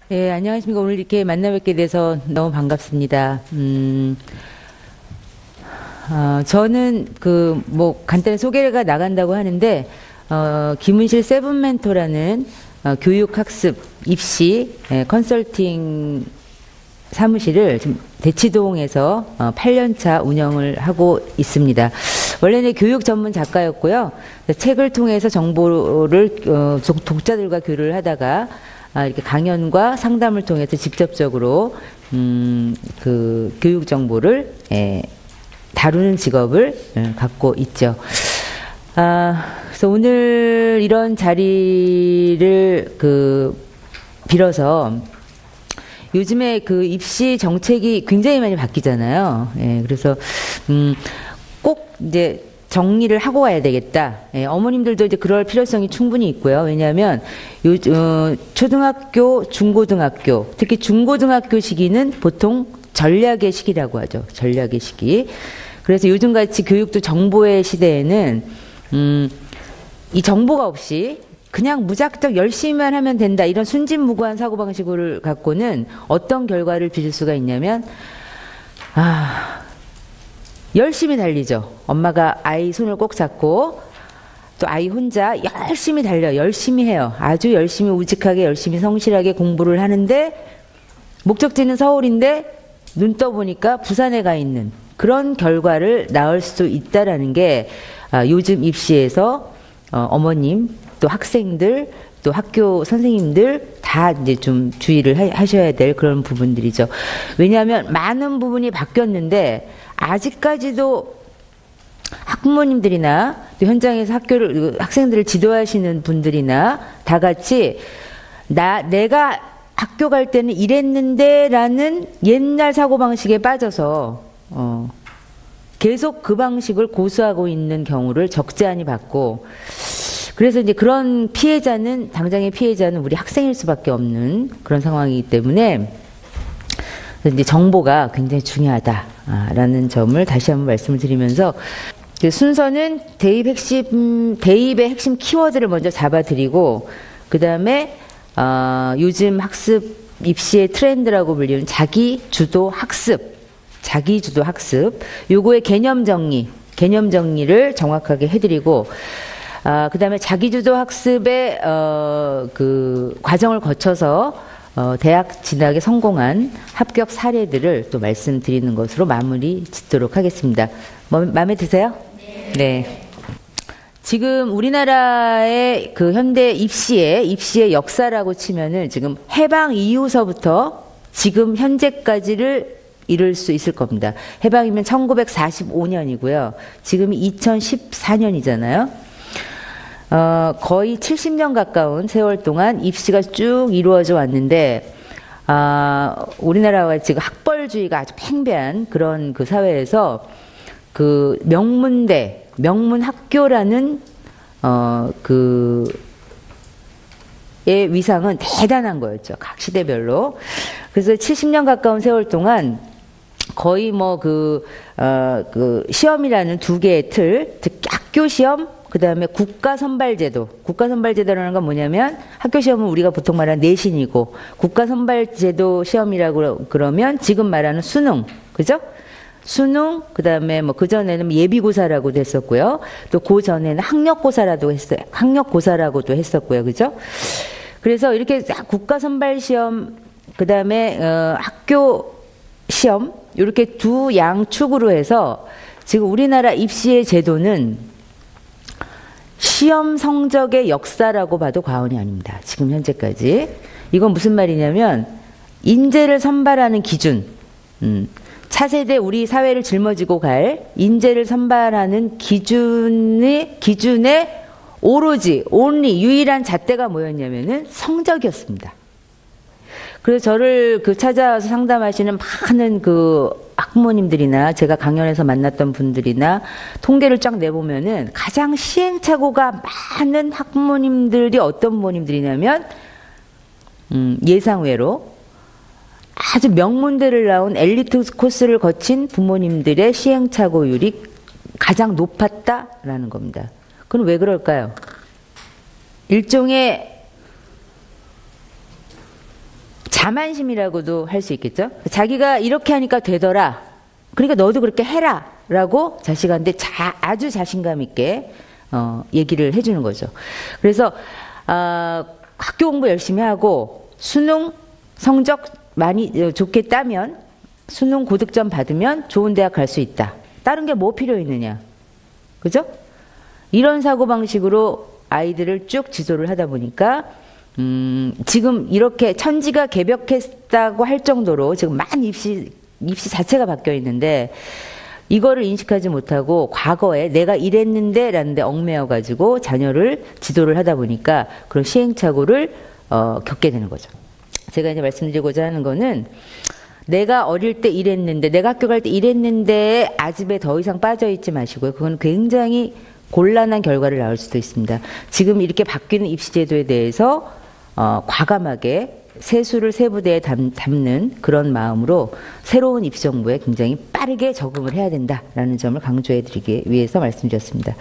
네, 안녕하십니까. 오늘 이렇게 만나 뵙게 돼서 너무 반갑습니다. 저는 간단히 소개가 나간다고 하는데, 김은실 세븐멘토라는 교육학습 입시 컨설팅 사무실을 지금 대치동에서 8년차 운영을 하고 있습니다. 원래는 교육 전문 작가였고요. 책을 통해서 정보를 독자들과 교류를 하다가 이렇게 강연과 상담을 통해서 직접적으로 교육 정보를 다루는 직업을 갖고 있죠. 그래서 오늘 이런 자리를 빌어서 요즘에 입시 정책이 굉장히 많이 바뀌잖아요. 그래서 꼭 이제 정리를 하고 와야 되겠다. 어머님들도 이제 그럴 필요성이 충분히 있고요. 왜냐하면 초등학교, 중고등학교, 특히 중고등학교 시기는 보통 전략의 시기라고 하죠. 전략의 시기. 그래서 요즘같이 교육도 정보의 시대에는 이 정보가 없이 그냥 무작정 열심히만 하면 된다. 이런 순진무구한 사고방식을 갖고는 어떤 결과를 빚을 수가 있냐면 열심히 달리죠. 엄마가 아이 손을 꼭 잡고 또 아이 혼자 열심히 달려 열심히 해요. 아주 열심히 우직하게 열심히 성실하게 공부를 하는데 목적지는 서울인데 눈 떠보니까 부산에 가 있는 그런 결과를 낳을 수도 있다라는 게 요즘 입시에서 어머님 또 학생들 또 학교 선생님들 다 이제 좀 주의를 하셔야 될 그런 부분들이죠. 왜냐하면 많은 부분이 바뀌었는데 아직까지도 학부모님들이나 또 현장에서 학생들을 지도하시는 분들이나 다 같이 내가 학교 갈 때는 이랬는데 라는 옛날 사고방식에 빠져서 계속 그 방식을 고수하고 있는 경우를 적지 않이 봤고, 그래서 이제 그런 당장의 피해자는 우리 학생일 수밖에 없는 그런 상황이기 때문에 이제 정보가 굉장히 중요하다라는 점을 다시 한번 말씀을 드리면서 순서는 대입의 핵심 키워드를 먼저 잡아드리고 그 다음에 요즘 학습 입시의 트렌드라고 불리는 자기주도 학습 요거의 개념 정리를 정확하게 해드리고 그 다음에 자기주도 학습의 과정을 거쳐서 대학 진학에 성공한 합격 사례들을 또 말씀드리는 것으로 마무리 짓도록 하겠습니다. 마음에 드세요? 네. 지금 우리나라의 현대 입시의 역사라고 치면은 지금 해방 이후서부터 지금 현재까지를 이룰 수 있을 겁니다. 해방이면 1945년이고요. 지금이 2014년이잖아요. 거의 70년 가까운 세월 동안 입시가 쭉 이루어져 왔는데, 우리나라가 지금 학벌주의가 아주 팽배한 그런 사회에서 명문학교라는, 의 위상은 대단한 거였죠. 각 시대별로. 그래서 70년 가까운 세월 동안 거의 시험이라는 두 개의 틀, 즉 학교 시험, 그 다음에 국가선발제도. 국가선발제도라는 건 뭐냐면 학교 시험은 우리가 보통 말하는 내신이고 국가선발제도 시험이라고 그러면 지금 말하는 수능, 그죠? 수능, 그 다음에 그전에는 예비고사라고도 했었고요. 또 그전에는 학력고사라고도 했었고요. 그죠? 그래서 이렇게 국가선발시험, 그 다음에 학교 시험, 이렇게 두 양축으로 해서 지금 우리나라 입시의 제도는 시험 성적의 역사라고 봐도 과언이 아닙니다. 지금 현재까지. 이건 무슨 말이냐면 인재를 선발하는 기준, 차세대 우리 사회를 짊어지고 갈 인재를 선발하는 기준에 오로지 유일한 잣대가 뭐였냐면은 성적이었습니다. 그래서 저를 찾아와서 상담하시는 많은 학부모님들이나 제가 강연에서 만났던 분들이나 통계를 쫙 내보면은 가장 시행착오가 많은 학부모님들이 어떤 부모님들이냐면 예상외로 아주 명문대를 나온 엘리트 코스를 거친 부모님들의 시행착오율이 가장 높았다라는 겁니다. 그럼 왜 그럴까요? 자만심이라고도 할 수 있겠죠. 자기가 이렇게 하니까 되더라. 그러니까 너도 그렇게 해라. 라고 자식한테 아주 자신감 있게 얘기를 해주는 거죠. 그래서 학교 공부 열심히 하고 수능 성적 많이 좋게 따면 수능 고득점 받으면 좋은 대학 갈 수 있다. 다른 게 뭐 필요 있느냐. 그죠? 이런 사고방식으로 아이들을 쭉 지도를 하다 보니까 지금 이렇게 천지가 개벽했다고 할 정도로 지금 많이 입시 자체가 바뀌어 있는데 이거를 인식하지 못하고 과거에 내가 이랬는데 라는 데 얽매여 가지고 자녀를 지도를 하다 보니까 그런 시행착오를 겪게 되는 거죠. 제가 이제 말씀드리고자 하는 거는 내가 어릴 때 이랬는데 내가 학교 갈 때 이랬는데 아집에 더 이상 빠져 있지 마시고요. 그건 굉장히 곤란한 결과를 낳을 수도 있습니다. 지금 이렇게 바뀌는 입시제도에 대해서 과감하게 세수를 세부대에 담는 그런 마음으로 새로운 입시정부에 굉장히 빠르게 적응을 해야 된다라는 점을 강조해드리기 위해서 말씀드렸습니다.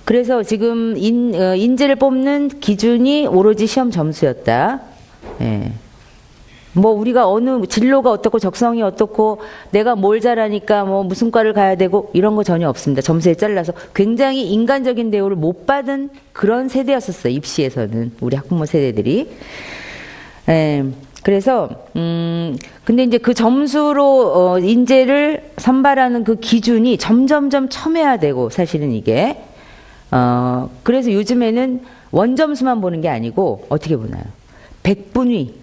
그래서 지금 인재를 뽑는 기준이 오로지 시험 점수였다. 예. 뭐 우리가 어느 진로가 어떻고 적성이 어떻고 내가 뭘 잘하니까 뭐 무슨 과를 가야 되고 이런 거 전혀 없습니다. 점수에 잘라서 굉장히 인간적인 대우를 못 받은 그런 세대였었어요. 입시에서는 우리 학부모 세대들이. 예. 그래서 근데 이제 그 점수로 인재를 선발하는 그 기준이 점점점 첨예화되고 사실은 이게 그래서 요즘에는 원점수만 보는 게 아니고 어떻게 보나요? 백분위.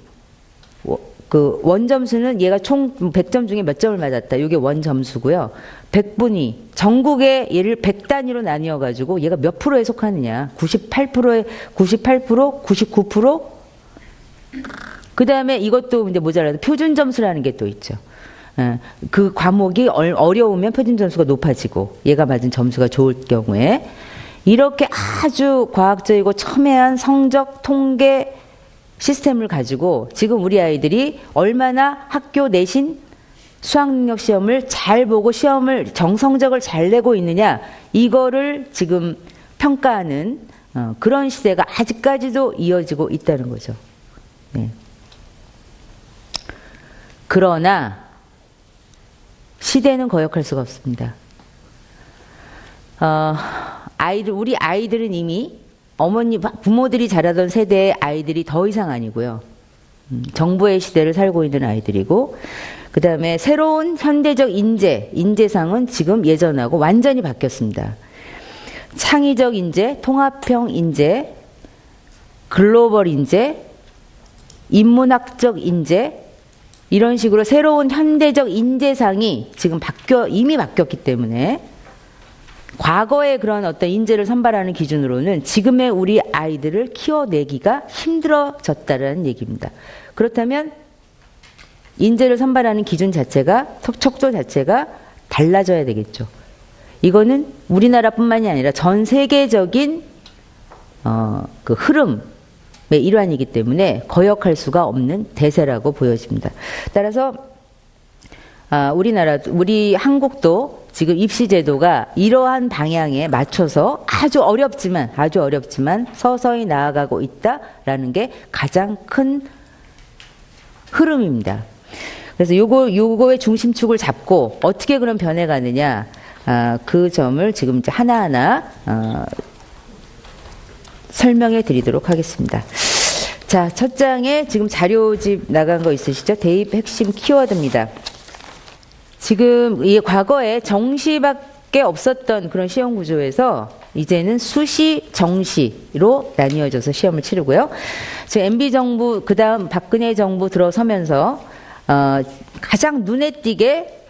그 원점수는 얘가 총 100점 중에 몇 점을 맞았다. 이게 원점수고요. 백분위. 전국에 얘를 100단위로 나뉘어 가지고 얘가 몇 프로에 속하느냐. 98%에 98%, 99%? 그다음에 이것도 이제 모자라도 표준 점수라는 게 또 있죠. 그 과목이 어려우면 표준 점수가 높아지고 얘가 맞은 점수가 좋을 경우에 이렇게 아주 과학적이고 첨예한 성적 통계 시스템을 가지고 지금 우리 아이들이 얼마나 학교 내신 수학능력 시험을 잘 보고 시험을 정성적을 잘 내고 있느냐 이거를 지금 평가하는 그런 시대가 아직까지도 이어지고 있다는 거죠. 네. 그러나 시대는 거역할 수가 없습니다. 우리 아이들은 이미 부모들이 자라던 세대의 아이들이 더 이상 아니고요. 정보의 시대를 살고 있는 아이들이고, 그 다음에 새로운 현대적 인재상은 지금 예전하고 완전히 바뀌었습니다. 창의적 인재, 통합형 인재, 글로벌 인재, 인문학적 인재, 이런 식으로 새로운 현대적 인재상이 지금 이미 바뀌었기 때문에 과거의 그런 어떤 인재를 선발하는 기준으로는 지금의 우리 아이들을 키워내기가 힘들어졌다는 얘기입니다. 그렇다면 인재를 선발하는 기준 자체가, 척도 자체가 달라져야 되겠죠. 이거는 우리나라뿐만이 아니라 전 세계적인 그 흐름의 일환이기 때문에 거역할 수가 없는 대세라고 보여집니다. 따라서 우리 한국도 지금 입시제도가 이러한 방향에 맞춰서 아주 어렵지만 서서히 나아가고 있다라는 게 가장 큰 흐름입니다. 그래서 요거의 중심축을 잡고 어떻게 그런 변해가느냐, 그 점을 지금 이제 하나하나 설명해 드리도록 하겠습니다. 자, 첫 장에 지금 자료집 나간 거 있으시죠? 대입 핵심 키워드입니다. 지금 이 과거에 정시밖에 없었던 그런 시험 구조에서 이제는 수시, 정시로 나뉘어져서 시험을 치르고요. 지금 MB 정부, 그 다음 박근혜 정부 들어서면서 가장 눈에 띄게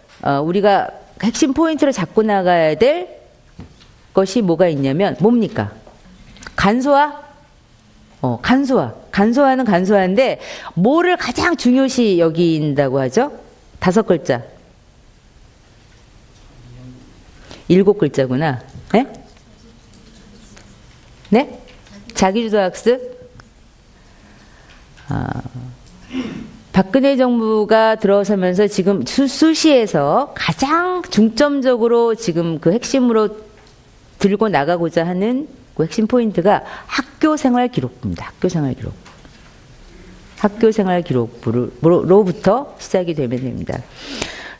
우리가 핵심 포인트를 잡고 나가야 될 것이 뭐가 있냐면 뭡니까? 간소화? 간소화는 간소화인데 뭐를 가장 중요시 여긴다고 하죠? 5글자. 7글자구나. 네? 네? 자기주도 학습? 박근혜 정부가 들어서면서 지금 수시에서 가장 중점적으로 지금 그 핵심으로 들고 나가고자 하는 그 핵심 포인트가 학교생활 기록부입니다. 학교생활 기록. 학교생활 기록부로부터 시작이 되면 됩니다.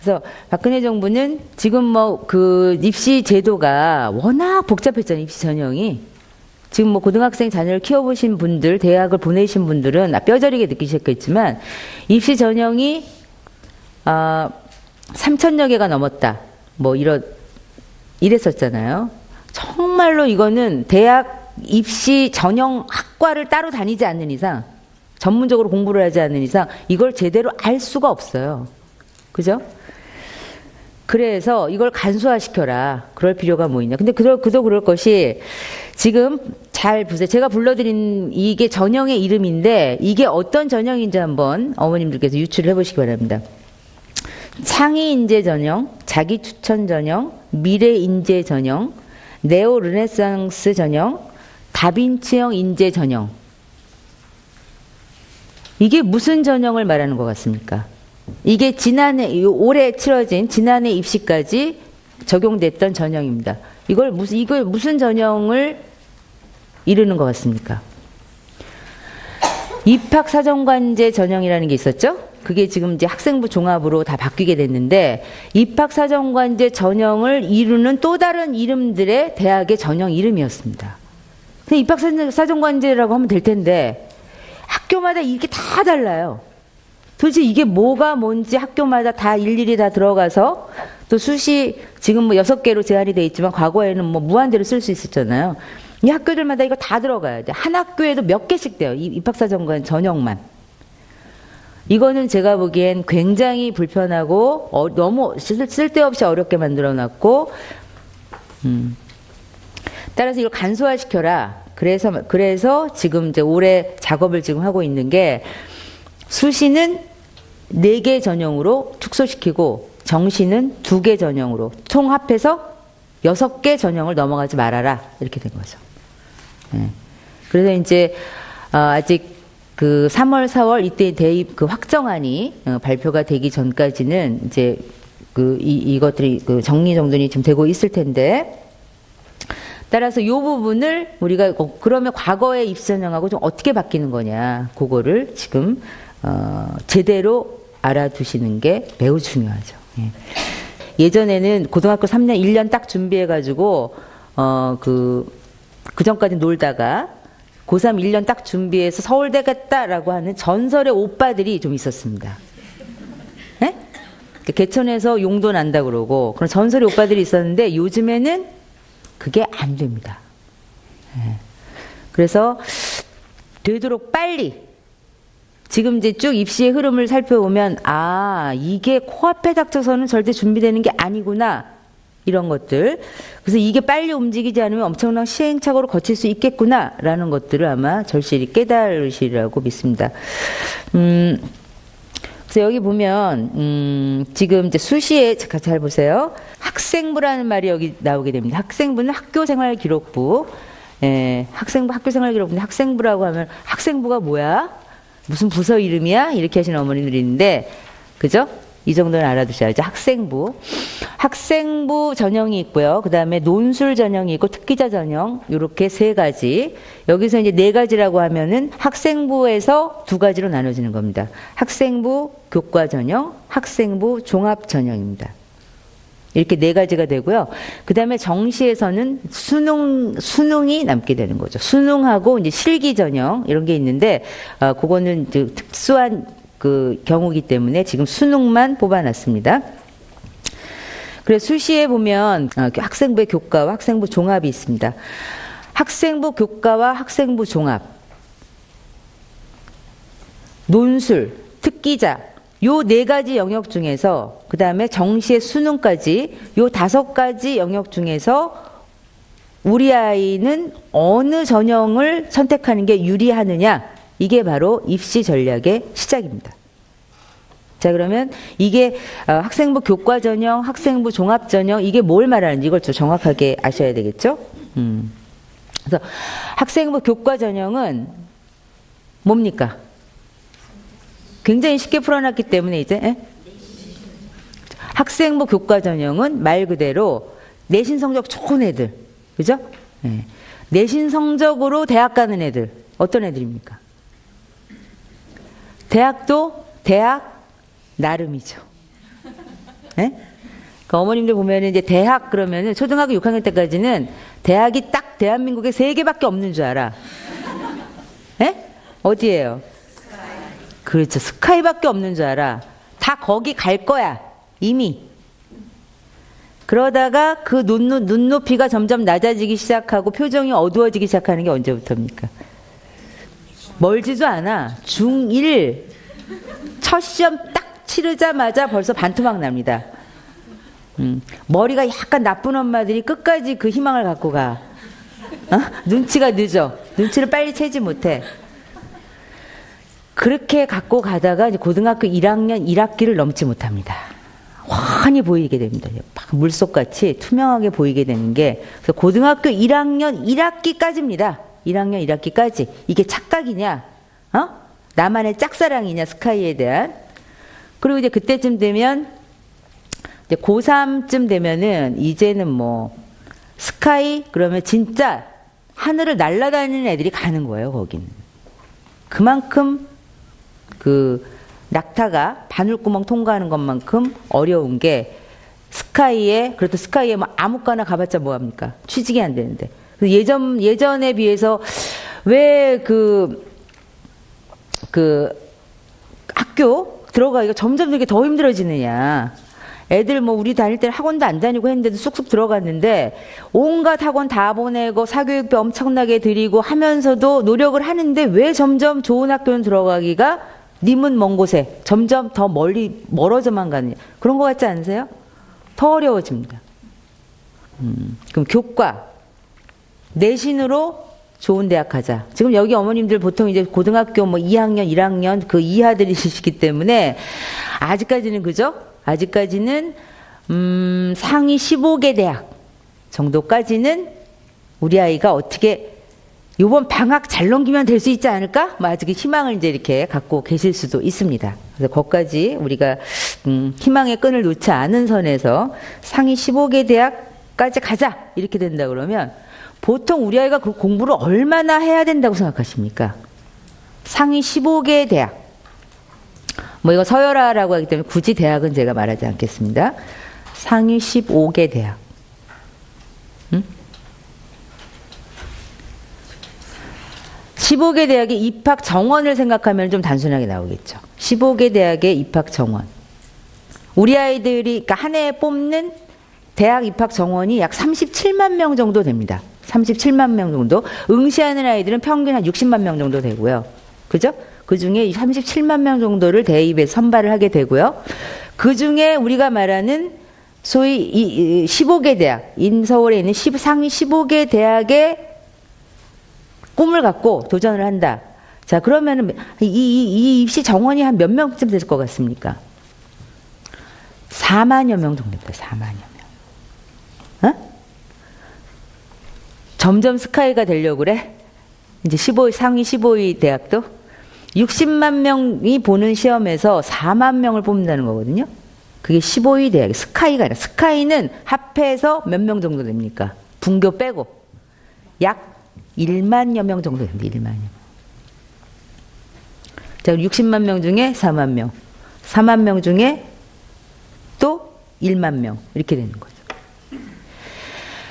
그래서 박근혜 정부는 지금 뭐 그 입시 제도가 워낙 복잡했잖아요. 입시 전형이. 지금 뭐 고등학생 자녀를 키워보신 분들, 대학을 보내신 분들은 뼈저리게 느끼셨겠지만 입시 전형이 3,000여 개가 넘었다. 뭐 이랬었잖아요. 정말로 이거는 대학 입시 전형 학과를 따로 다니지 않는 이상, 전문적으로 공부를 하지 않는 이상 이걸 제대로 알 수가 없어요. 그죠? 그래서 이걸 간소화시켜라. 그럴 필요가 뭐 있냐. 근데 그도 그럴 것이 지금 잘 보세요. 제가 불러드린 이게 전형의 이름인데 이게 어떤 전형인지 한번 어머님들께서 유추를 해보시기 바랍니다. 창의 인재 전형, 자기 추천 전형, 미래 인재 전형, 네오 르네상스 전형, 다빈치형 인재 전형. 이게 무슨 전형을 말하는 것 같습니까? 이게 올해 치러진 지난해 입시까지 적용됐던 전형입니다. 이걸 무슨 전형을 이루는 것 같습니까? 입학사정관제 전형이라는 게 있었죠? 그게 지금 이제 학생부 종합으로 다 바뀌게 됐는데, 입학사정관제 전형을 이루는 또 다른 이름들의 대학의 전형 이름이었습니다. 근데 입학사정관제라고 하면 될 텐데, 학교마다 이게 다 달라요. 도대체 이게 뭐가 뭔지 학교마다 다 일일이 다 들어가서, 또 수시 지금 뭐 6개로 제한이 돼 있지만 과거에는 뭐 무한대로 쓸 수 있었잖아요. 이 학교들마다 이거 다 들어가야 돼. 한 학교에도 몇 개씩 돼요. 이 입학사정관 전형만. 이거는 제가 보기엔 굉장히 불편하고 너무 쓸데없이 어렵게 만들어놨고, 따라서 이걸 간소화시켜라. 그래서 지금 이제 올해 작업을 지금 하고 있는 게, 수시는 4개 전형으로 축소시키고 정시는 2개 전형으로 총합해서 6개 전형을 넘어가지 말아라. 이렇게 된 거죠. 네. 그래서 이제 아직 그 3월, 4월 이때 대입 그 확정안이 발표가 되기 전까지는 이제 이것들이 정리정돈이 좀 되고 있을 텐데, 따라서 이 부분을 우리가 그러면 과거의 입시 전형하고 좀 어떻게 바뀌는 거냐, 그거를 지금 제대로 알아두시는 게 매우 중요하죠. 예. 예전에는 고등학교 3년, 1년 딱 준비해가지고 그 전까지 놀다가 고3 1년 딱 준비해서 서울대 갔다라고 하는 전설의 오빠들이 좀 있었습니다. 예? 개천에서 용돈 난다 그러고 그런 전설의 오빠들이 있었는데 요즘에는 그게 안 됩니다. 예. 그래서 되도록 빨리 지금 이제 쭉 입시의 흐름을 살펴보면, 이게 코앞에 닥쳐서는 절대 준비되는 게 아니구나. 이런 것들. 그래서 이게 빨리 움직이지 않으면 엄청난 시행착오를 거칠 수 있겠구나. 라는 것들을 아마 절실히 깨달으시리라고 믿습니다. 그래서 여기 보면, 지금 이제 수시에, 잘 보세요. 학생부라는 말이 여기 나오게 됩니다. 학생부는 학교생활기록부. 예, 학교생활기록부인데 학생부라고 하면 학생부가 뭐야? 무슨 부서 이름이야? 이렇게 하시는 어머님들이 있는데, 그죠? 이 정도는 알아두셔야죠. 학생부 전형이 있고요. 그 다음에 논술 전형이 있고 특기자 전형, 이렇게 3가지. 여기서 이제 4가지라고 하면은 학생부에서 2가지로 나눠지는 겁니다. 학생부 교과 전형, 학생부 종합 전형입니다. 이렇게 4가지가 되고요. 그 다음에 정시에서는 수능이 남게 되는 거죠. 수능하고 이제 실기 전형 이런 게 있는데, 그거는 특수한 그 경우이기 때문에 지금 수능만 뽑아놨습니다. 그래서 수시에 보면 학생부의 교과와 학생부 종합이 있습니다. 학생부 교과와 학생부 종합, 논술, 특기자, 요 4가지 영역 중에서, 그 다음에 정시의 수능까지 요 5가지 영역 중에서 우리 아이는 어느 전형을 선택하는 게 유리하느냐, 이게 바로 입시 전략의 시작입니다. 자, 그러면 이게 학생부 교과 전형, 학생부 종합 전형, 이게 뭘 말하는지 이걸 좀 정확하게 아셔야 되겠죠? 그래서 학생부 교과 전형은 뭡니까? 굉장히 쉽게 풀어놨기 때문에 이제 학생부 교과 전형은 말 그대로 내신 성적 좋은 애들, 그죠? 네. 내신 성적으로 대학 가는 애들, 어떤 애들입니까? 대학도 대학 나름이죠. 네? 그 어머님들 보면 이제 대학 그러면은 초등학교 6학년 때까지는 대학이 딱 대한민국에 3개밖에 없는 줄 알아. 네? 어디예요? 그렇죠. 스카이밖에 없는 줄 알아. 다 거기 갈 거야. 이미. 그러다가 그 눈높이가 점점 낮아지기 시작하고 표정이 어두워지기 시작하는 게 언제부터입니까? 멀지도 않아. 중1 첫 시험 딱 치르자마자 벌써 반토막 납니다. 머리가 약간 나쁜 엄마들이 끝까지 그 희망을 갖고 가. 눈치가 늦어. 눈치를 빨리 채지 못해. 그렇게 갖고 가다가 이제 고등학교 1학년 1학기를 넘지 못합니다. 환히 보이게 됩니다. 물속같이 투명하게 보이게 되는 게, 그래서 고등학교 1학년 1학기까지입니다. 1학년 1학기까지. 이게 착각이냐? 나만의 짝사랑이냐? 스카이에 대한. 그리고 이제 그때쯤 되면, 이제 고3쯤 되면은, 이제는 뭐, 스카이? 그러면 진짜 하늘을 날아다니는 애들이 가는 거예요, 거기는. 그만큼 낙타가 바늘구멍 통과하는 것만큼 어려운 게 스카이에, 그래도 스카이에 뭐 아무거나 가봤자 뭐합니까? 취직이 안 되는데. 예전에 비해서 왜 학교 들어가기가 점점 이렇게 더 힘들어지느냐. 애들 뭐 우리 다닐 때는 학원도 안 다니고 했는데도 쑥쑥 들어갔는데 온갖 학원 다 보내고 사교육비 엄청나게 드리고 하면서도 노력을 하는데 왜 점점 좋은 학교는 들어가기가 님은 먼 곳에 점점 더 멀어져만 가느냐. 그런 거 같지 않으세요? 더 어려워집니다. 그럼 교과, 내신으로 좋은 대학 가자. 지금 여기 어머님들 보통 이제 고등학교 뭐 2학년, 1학년 그 이하들이시기 때문에 아직까지는 그죠? 아직까지는 상위 15개 대학 정도까지는 우리 아이가 어떻게 요번 방학 잘 넘기면 될 수 있지 않을까? 뭐 아직 희망을 이제 이렇게 갖고 계실 수도 있습니다. 그래서 거기까지 우리가 희망의 끈을 놓지 않은 선에서 상위 15개 대학까지 가자 이렇게 된다 그러면 보통 우리 아이가 그 공부를 얼마나 해야 된다고 생각하십니까? 상위 15개 대학. 뭐 이거 서열화라고 하기 때문에 굳이 대학은 제가 말하지 않겠습니다. 상위 15개 대학. 15개 대학의 입학 정원을 생각하면 좀 단순하게 나오겠죠. 15개 대학의 입학 정원. 우리 아이들이 그러니까 한 해에 뽑는 대학 입학 정원이 약 37만 명 정도 됩니다. 37만 명 정도. 응시하는 아이들은 평균 한 60만 명 정도 되고요. 그죠? 그 중에 37만 명 정도를 대입에 선발을 하게 되고요. 그 중에 우리가 말하는 소위 15개 대학, 인서울에 있는 상위 15개 대학의 꿈을 갖고 도전을 한다. 자, 그러면은 이 입시 정원이 한 몇 명쯤 될 것 같습니까? 4만여 명 정도 됩니다. 4만여 명. 점점 스카이가 되려고 그래? 이제 상위 15위 대학도 60만 명이 보는 시험에서 4만 명을 뽑는다는 거거든요. 그게 15위 대학, 스카이가 아니라 스카이는 합해서 몇 명 정도 됩니까? 분교 빼고 약 1만여 명 정도 됩니다. 1만여 명. 자, 60만 명 중에 4만 명, 4만 명 중에 또 1만 명 이렇게 되는 거죠.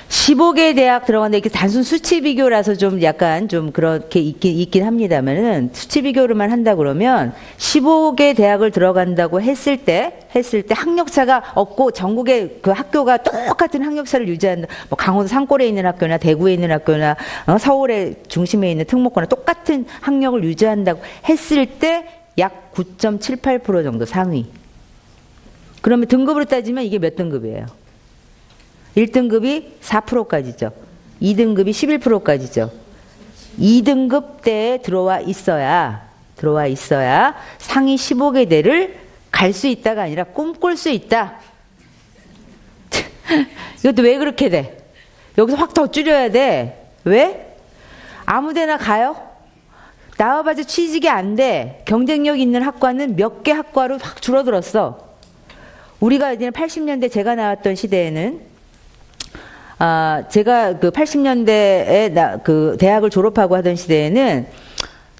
15개 대학 들어갔는데 이게 단순 수치 비교라서 좀 약간 좀 그렇게 있긴 합니다만은 수치 비교로만 한다 그러면 15개 대학을 들어간다고 했을 때 학력차가 없고 전국의 그 학교가 똑같은 학력차를 유지한다. 뭐 강원도 산골에 있는 학교나 대구에 있는 학교나 서울의 중심에 있는 특목고나 똑같은 학력을 유지한다고 했을 때 약 9.78% 정도 상위. 그러면 등급으로 따지면 이게 몇 등급이에요? 1등급이 4%까지죠. 2등급이 11%까지죠. 2등급대에 들어와 있어야 상위 15개 대를 갈 수 있다가 아니라 꿈꿀 수 있다. 이것도 왜 그렇게 돼? 여기서 확 더 줄여야 돼. 왜? 아무데나 가요? 나와봐도 취직이 안 돼. 경쟁력 있는 학과는 몇 개 학과로 확 줄어들었어. 우리가 이제 80년대 제가 나왔던 시대에는 제가 그 80년대에 그 대학을 졸업하고 하던 시대에는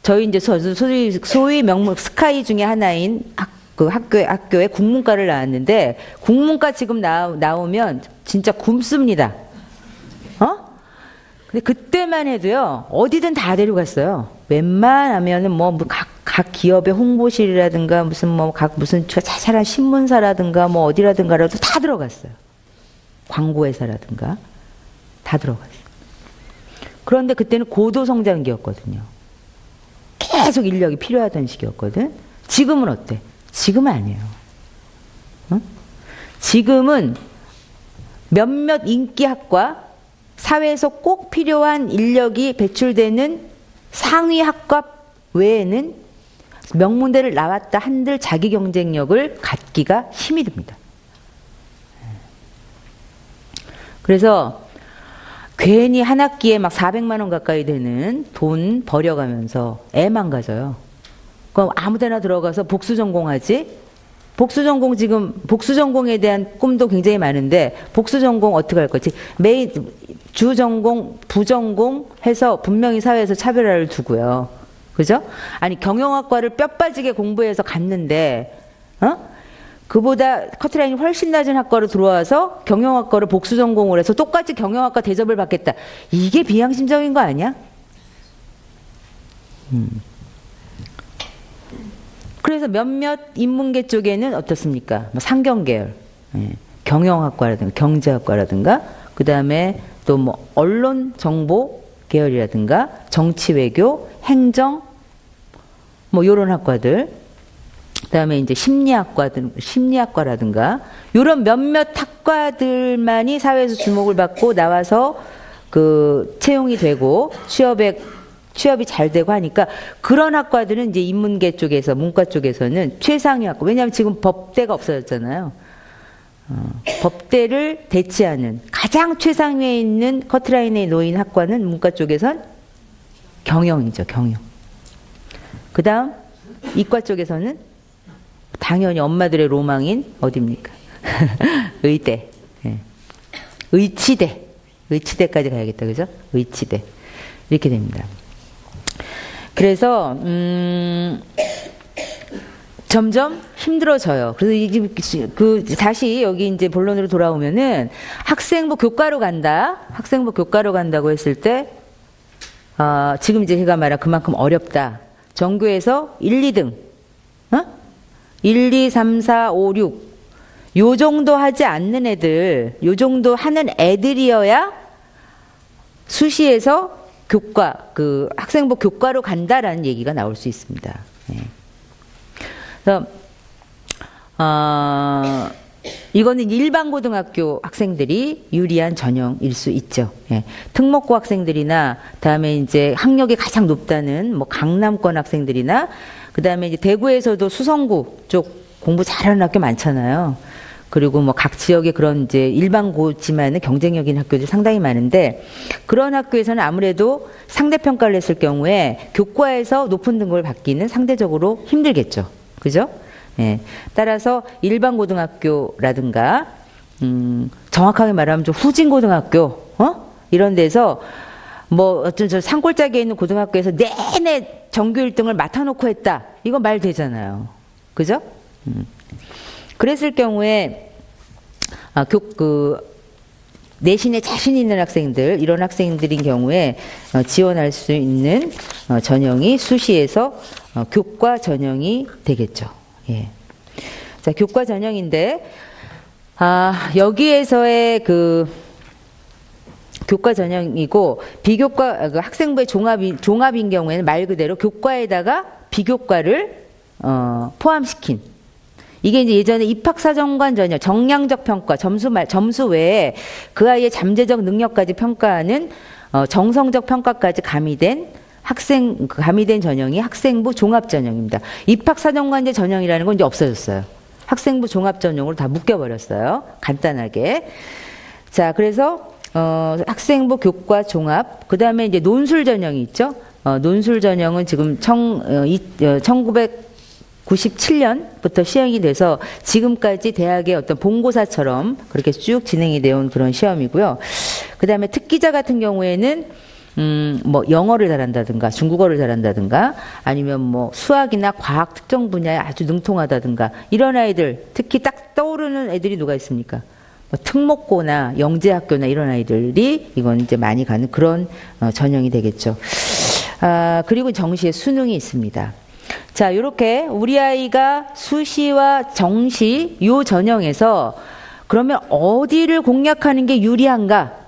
저희 이제 소위 명문 스카이 중에 하나인 학교에 국문과를 나왔는데, 국문과 지금 나오면 진짜 굶습니다. 근데 그때만 해도요, 어디든 다 데려갔어요. 웬만하면은 각 기업의 홍보실이라든가 무슨 자잘한 신문사라든가 어디라든가라도 다 들어갔어요. 광고회사라든가 다 들어갔어요. 그런데 그때는 고도 성장기였거든요. 계속 인력이 필요하던 시기였거든. 지금은 어때? 지금은 아니에요. 지금은 몇몇 인기학과, 사회에서 꼭 필요한 인력이 배출되는 상위 학과 외에는 명문대를 나왔다 한들 자기 경쟁력을 갖기가 힘이 듭니다. 그래서 괜히 한 학기에 막 400만 원 가까이 되는 돈 버려가면서 애 망가져요. 그럼 아무 데나 들어가서 복수 전공하지? 복수 전공에 대한 꿈도 굉장히 많은데, 복수 전공 어떻게 할 거지? 주 전공, 부전공 해서 분명히 사회에서 차별화를 두고요. 그죠? 아니, 경영학과를 뼈 빠지게 공부해서 갔는데, 그보다 커트라인이 훨씬 낮은 학과로 들어와서 경영학과를 복수 전공을 해서 똑같이 경영학과 대접을 받겠다. 이게 비양심적인 거 아니야? 그래서 몇몇 인문계 쪽에는 어떻습니까? 상경계열, 경영학과라든가 경제학과라든가, 그 다음에 또 언론 정보 계열이라든가 정치 외교, 행정, 요런 학과들, 그 다음에 이제 심리학과라든가, 요런 몇몇 학과들만이 사회에서 주목을 받고 나와서 채용이 되고 취업이 잘 되고 하니까, 그런 학과들은 이제 인문계 쪽에서, 문과 쪽에서는 최상위 학과, 왜냐하면 지금 법대가 없어졌잖아요. 법대를 대체하는 가장 최상위에 있는 커트라인에 놓인 학과는 문과 쪽에선 경영이죠, 경영. 그 다음 이과 쪽에서는 당연히 엄마들의 로망인 어디입니까? 의대, 의치대까지 가야겠다, 그죠? 의치대. 이렇게 됩니다. 그래서 점점 힘들어져요. 그래서 다시 여기 이제 본론으로 돌아오면은 학생부 교과로 간다고 했을 때, 지금 이제 제가 말한 그만큼 어렵다. 전교에서 1, 2등, 1, 2, 3, 4, 5, 6, 요 정도 하지 않는 애들, 요 정도 하는 애들이어야 수시에서 학생부 교과로 간다라는 얘기가 나올 수 있습니다. 그래서, 이거는 일반 고등학교 학생들이 유리한 전형일 수 있죠. 특목고 학생들이나, 다음에 이제 학력이 가장 높다는 강남권 학생들이나, 그 다음에 이제 대구에서도 수성구 쪽 공부 잘하는 학교 많잖아요. 그리고 각 지역에 그런 이제 일반 고지만은 경쟁력 있는 학교들이 상당히 많은데, 그런 학교에서는 아무래도 상대평가를 했을 경우에 교과에서 높은 등급을 받기는 상대적으로 힘들겠죠. 그죠? 따라서 일반 고등학교라든가, 정확하게 말하면 좀 후진 고등학교, 이런 데서 어떤 산골짜기에 있는 고등학교에서 내내 전교 1등을 맡아놓고 했다. 이거 말 되잖아요. 그죠? 그랬을 경우에 내신에 자신 있는 학생들, 이런 학생들인 경우에 지원할 수 있는 전형이 수시에서 교과 전형이 되겠죠. 자, 교과 전형인데, 여기에서의 교과 전형이고, 비교과, 학생부의 종합인 경우에는 말 그대로 교과에다가 비교과를 포함시킨, 이게 이제 예전에 입학사정관 전형, 정량적 평가, 점수 외에 그 아이의 잠재적 능력까지 평가하는 정성적 평가까지 가미된 전형이 학생부 종합 전형입니다. 입학사정관제 전형이라는 건 이제 없어졌어요. 학생부 종합 전형으로 다 묶여버렸어요. 간단하게. 자, 그래서 학생부 교과 종합, 그 다음에 이제 논술 전형이 있죠. 논술 전형은 지금 1997년부터 시행이 돼서 지금까지 대학의 어떤 본고사처럼 그렇게 쭉 진행이 되어 온 그런 시험이고요. 그 다음에 특기자 같은 경우에는 뭐 영어를 잘한다든가 중국어를 잘한다든가 아니면 뭐 수학이나 과학 특정 분야에 아주 능통하다든가 이런 아이들 특히 딱 떠오르는 애들이 누가 있습니까? 뭐 특목고나 영재학교나 이런 아이들이 이건 이제 많이 가는 그런 전형이 되겠죠. 그리고 정시에 수능이 있습니다. 자, 요렇게 우리 아이가 수시와 정시 요 전형에서 그러면 어디를 공략하는 게 유리한가?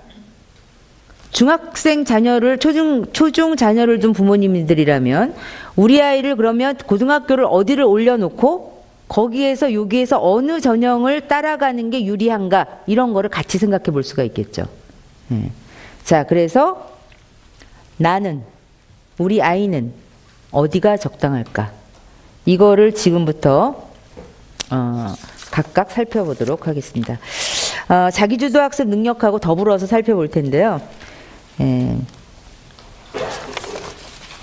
중학생 자녀를 초중 자녀를 둔 부모님들이라면 우리 아이를 그러면 고등학교를 어디를 올려놓고 거기에서 여기에서 어느 전형을 따라가는 게 유리한가 이런 거를 같이 생각해 볼 수가 있겠죠. 자, 그래서 나는 우리 아이는 어디가 적당할까? 이거를 지금부터 각각 살펴보도록 하겠습니다. 자기주도 학습 능력하고 더불어서 살펴볼 텐데요.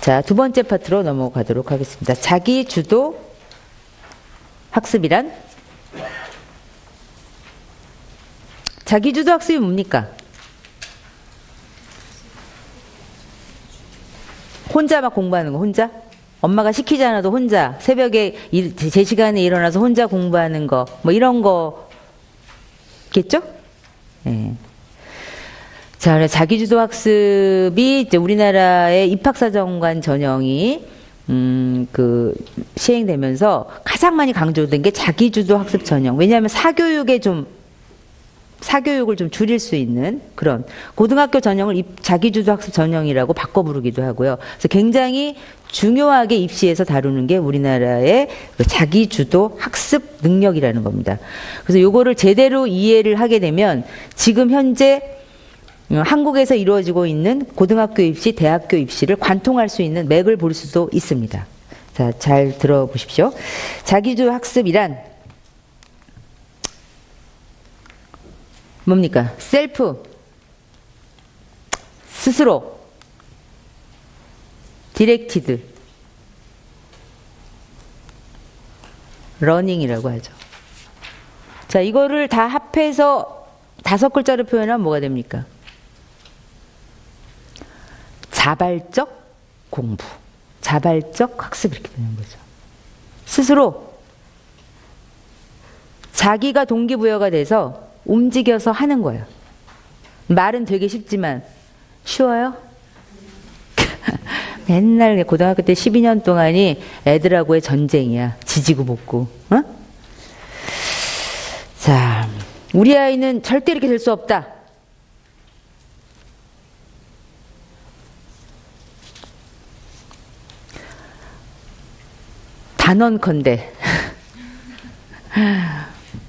자, 두 번째 파트로 넘어가도록 하겠습니다. 자기주도 학습이란? 자기주도 학습이 뭡니까? 혼자 막 공부하는 거, 혼자? 엄마가 시키지 않아도 혼자, 새벽에 제 시간에 일어나서 혼자 공부하는 거, 뭐 이런 거겠죠? 네. 자, 자기주도 학습이 이제 우리나라의 입학사정관 전형이 시행되면서 가장 많이 강조된 게 자기주도 학습 전형. 왜냐하면 사교육을 좀 줄일 수 있는 그런 고등학교 전형을 자기주도 학습 전형이라고 바꿔 부르기도 하고요. 그래서 굉장히 중요하게 입시에서 다루는 게 우리나라의 자기주도 학습 능력이라는 겁니다. 그래서 요거를 제대로 이해를 하게 되면 지금 현재 한국에서 이루어지고 있는 고등학교 입시, 대학교 입시를 관통할 수 있는 맥을 볼 수도 있습니다. 자, 잘 들어보십시오. 자기주도 학습이란 뭡니까? 셀프, 스스로, 디렉티드, 러닝이라고 하죠. 자, 이거를 다 합해서 5글자로 표현하면 뭐가 됩니까? 자발적 공부, 자발적 학습 이렇게 되는 거죠. 스스로 자기가 동기부여가 돼서 움직여서 하는 거예요. 말은 되게 쉽지만 쉬워요? 맨날 고등학교 때 12년 동안이 애들하고의 전쟁이야. 지지고 볶고. 어? 자, 우리 아이는 절대 이렇게 될 수 없다. 단언컨대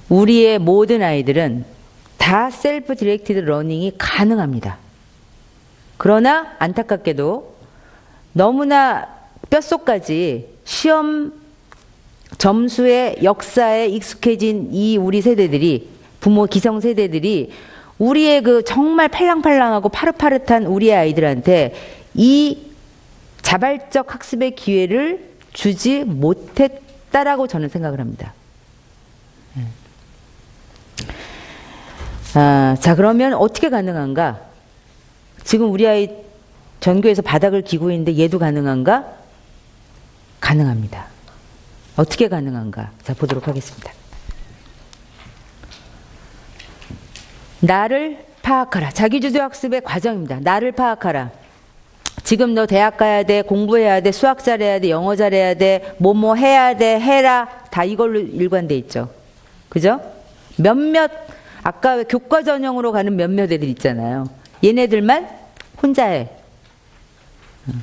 우리의 모든 아이들은 다 셀프 디렉티드 러닝이 가능합니다. 그러나 안타깝게도 너무나 뼛속까지 시험 점수의 역사에 익숙해진 이 우리 세대들이, 부모 기성 세대들이 우리의 그 정말 팔랑팔랑하고 파릇파릇한 우리의 아이들한테 이 자발적 학습의 기회를 주지 못했다라고 저는 생각을 합니다. 자, 그러면 어떻게 가능한가? 지금 우리 아이 전교에서 바닥을 기고 있는데 얘도 가능한가? 가능합니다. 어떻게 가능한가? 자, 보도록 하겠습니다. 나를 파악하라. 자기주도 학습의 과정입니다. 나를 파악하라. 지금 너 대학 가야 돼, 공부해야 돼, 수학 잘해야 돼, 영어 잘해야 돼, 뭐뭐 해야 돼, 해라. 다 이걸로 일관돼 있죠. 그죠? 몇몇, 아까 왜 교과 전형으로 가는 몇몇 애들 있잖아요. 얘네들만 혼자 해.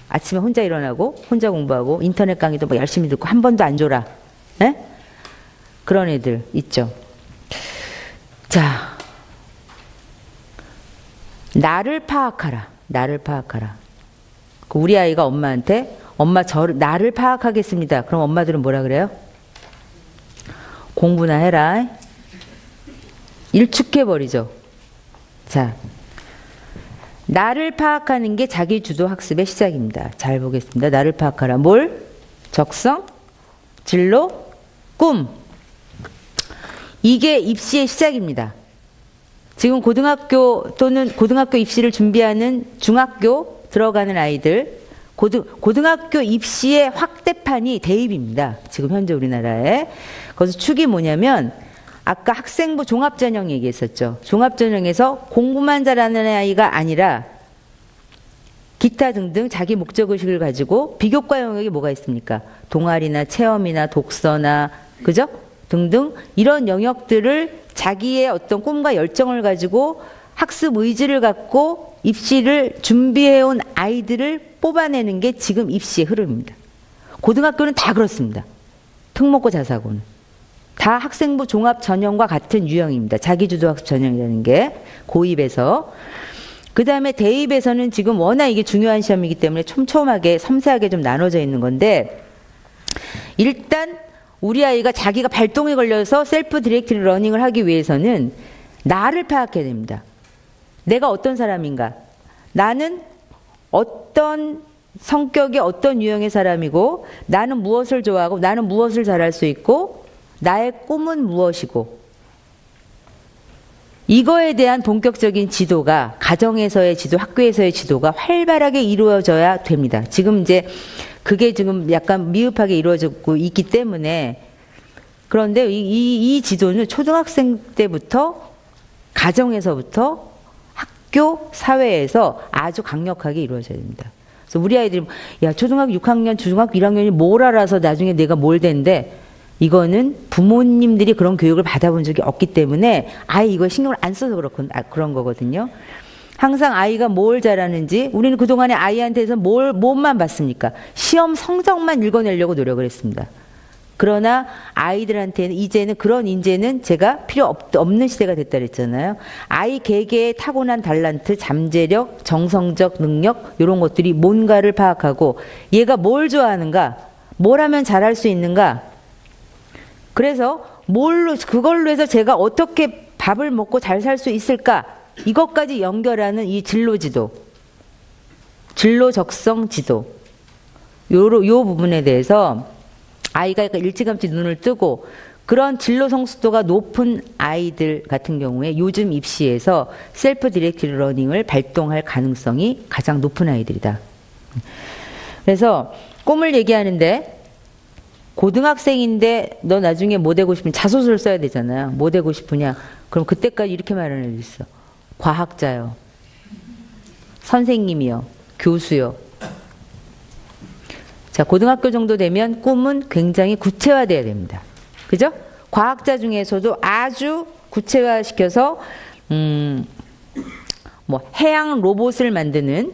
아침에 혼자 일어나고, 혼자 공부하고, 인터넷 강의도 뭐 열심히 듣고, 한 번도 안 줘라. 에? 그런 애들 있죠. 자, 나를 파악하라. 나를 파악하라. 우리 아이가 엄마한테 엄마 나를 파악하겠습니다. 그럼 엄마들은 뭐라 그래요? 공부나 해라. 일축해버리죠. 자, 나를 파악하는 게 자기주도 학습의 시작입니다. 잘 보겠습니다. 나를 파악하라. 뭘? 적성, 진로, 꿈. 이게 입시의 시작입니다. 지금 고등학교 또는 고등학교 입시를 준비하는 중학교, 들어가는 아이들, 고등학교 입시의 확대판이 대입입니다. 지금 현재 우리나라에. 거기서 축이 뭐냐면 아까 학생부 종합전형 얘기했었죠. 종합전형에서 공부만 잘하는 아이가 아니라 기타 등등 자기 목적의식을 가지고 비교과 영역이 뭐가 있습니까? 동아리나 체험이나 독서나 그죠? 등등 이런 영역들을 자기의 어떤 꿈과 열정을 가지고 학습 의지를 갖고 입시를 준비해온 아이들을 뽑아내는 게 지금 입시의 흐름입니다. 고등학교는 다 그렇습니다. 특목고 자사고는. 다 학생부 종합 전형과 같은 유형입니다. 자기주도 학습 전형이라는 게 고입에서. 그 다음에 대입에서는 지금 워낙 이게 중요한 시험이기 때문에 촘촘하게 섬세하게 좀 나눠져 있는 건데 일단 우리 아이가 자기가 발동이 걸려서 셀프 디렉티드 러닝을 하기 위해서는 나를 파악해야 됩니다. 내가 어떤 사람인가? 나는 어떤 성격의 어떤 유형의 사람이고 나는 무엇을 좋아하고 나는 무엇을 잘할 수 있고 나의 꿈은 무엇이고 이거에 대한 본격적인 지도가 가정에서의 지도, 학교에서의 지도가 활발하게 이루어져야 됩니다. 지금 이제 그게 지금 약간 미흡하게 이루어지고 있기 때문에 그런데 이 지도는 초등학생 때부터 가정에서부터 학교, 사회에서 아주 강력하게 이루어져야 됩니다. 그래서 우리 아이들이 야 초등학교 6학년, 중학교 1학년이 뭘 알아서 나중에 내가 뭘 된대. 이거는 부모님들이 그런 교육을 받아본 적이 없기 때문에 아예 이거 신경을 안 써서 그런 거거든요. 항상 아이가 뭘 잘하는지 우리는 그동안에 아이한테서 뭐만 봤습니까? 시험 성적만 읽어내려고 노력을 했습니다. 그러나 아이들한테는 이제는 그런 인재는 제가 필요 없는 시대가 됐다 그랬잖아요. 아이 개개의 타고난 달란트, 잠재력, 정성적 능력 이런 것들이 뭔가를 파악하고 얘가 뭘 좋아하는가, 뭘 하면 잘할 수 있는가. 그래서 그걸로 해서 제가 어떻게 밥을 먹고 잘 살 수 있을까 이것까지 연결하는 이 진로지도, 진로 적성 지도 요 부분에 대해서 아이가 일찌감치 눈을 뜨고 그런 진로 성숙도가 높은 아이들 같은 경우에 요즘 입시에서 셀프 디렉티드 러닝을 발동할 가능성이 가장 높은 아이들이다. 그래서 꿈을 얘기하는데 고등학생인데 너 나중에 뭐 되고 싶으면 자소서를 써야 되잖아요. 뭐 되고 싶으냐? 그럼 그때까지 이렇게 말하는 애들 있어. 과학자요. 선생님이요. 교수요. 자, 고등학교 정도 되면 꿈은 굉장히 구체화돼야 됩니다. 그죠? 과학자 중에서도 아주 구체화시켜서 뭐 해양 로봇을 만드는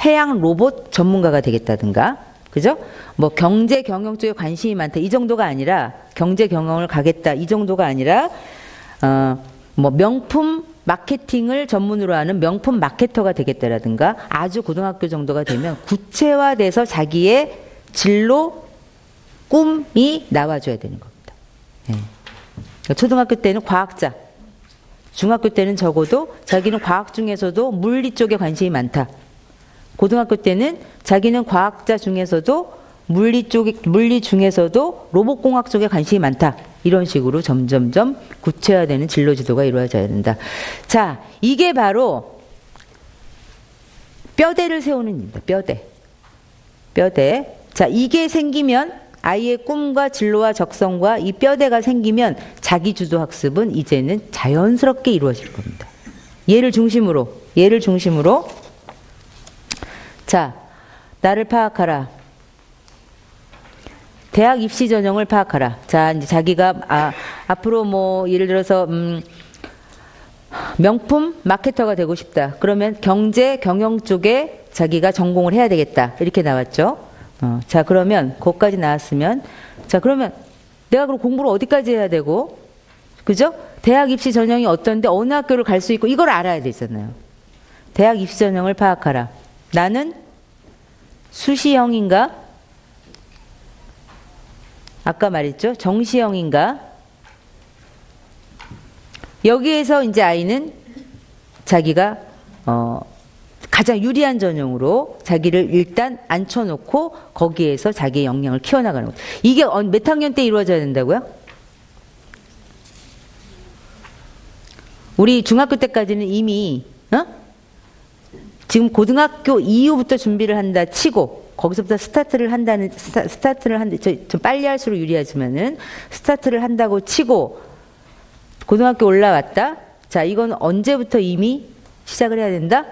해양 로봇 전문가가 되겠다든가, 그죠? 뭐 경제 경영 쪽에 관심이 많다 이 정도가 아니라 경제 경영을 가겠다 이 정도가 아니라 뭐 명품 마케팅을 전문으로 하는 명품 마케터가 되겠다라든가 아주 고등학교 정도가 되면 구체화돼서 자기의 진로 꿈이 나와줘야 되는 겁니다. 네. 초등학교 때는 과학자, 중학교 때는 적어도 자기는 과학 중에서도 물리 쪽에 관심이 많다. 고등학교 때는 자기는 과학자 중에서도 물리 중에서도 로봇공학 쪽에 관심이 많다. 이런 식으로 점점점 구체화되는 진로 지도가 이루어져야 된다. 자, 이게 바로 뼈대를 세우는 일입니다. 뼈대. 자, 이게 생기면 아이의 꿈과 진로와 적성과 이 뼈대가 생기면 자기주도 학습은 이제는 자연스럽게 이루어질 겁니다. 얘를 중심으로 자, 나를 파악하라. 대학 입시 전형을 파악하라. 자, 이제 자기가 앞으로 뭐 예를 들어서 명품 마케터가 되고 싶다. 그러면 경제 경영 쪽에 자기가 전공을 해야 되겠다. 이렇게 나왔죠. 자, 그러면 거기까지 나왔으면 자, 그러면 내가 그럼 공부를 어디까지 해야 되고, 그죠? 대학 입시 전형이 어떤데 어느 학교를 갈 수 있고 이걸 알아야 되잖아요. 대학 입시 전형을 파악하라. 나는 수시형인가? 아까 말했죠? 정시형인가? 여기에서 이제 아이는 자기가 가장 유리한 전형으로 자기를 일단 앉혀놓고 거기에서 자기의 역량을 키워나가는 거예요. 이게 몇 학년 때 이루어져야 된다고요? 우리 중학교 때까지는 이미 지금 고등학교 이후부터 준비를 한다 치고 거기서부터 스타트를 한다 좀 빨리 할수록 유리하지만은 스타트를 한다고 치고 고등학교 올라왔다. 자, 이건 언제부터 이미 시작을 해야 된다?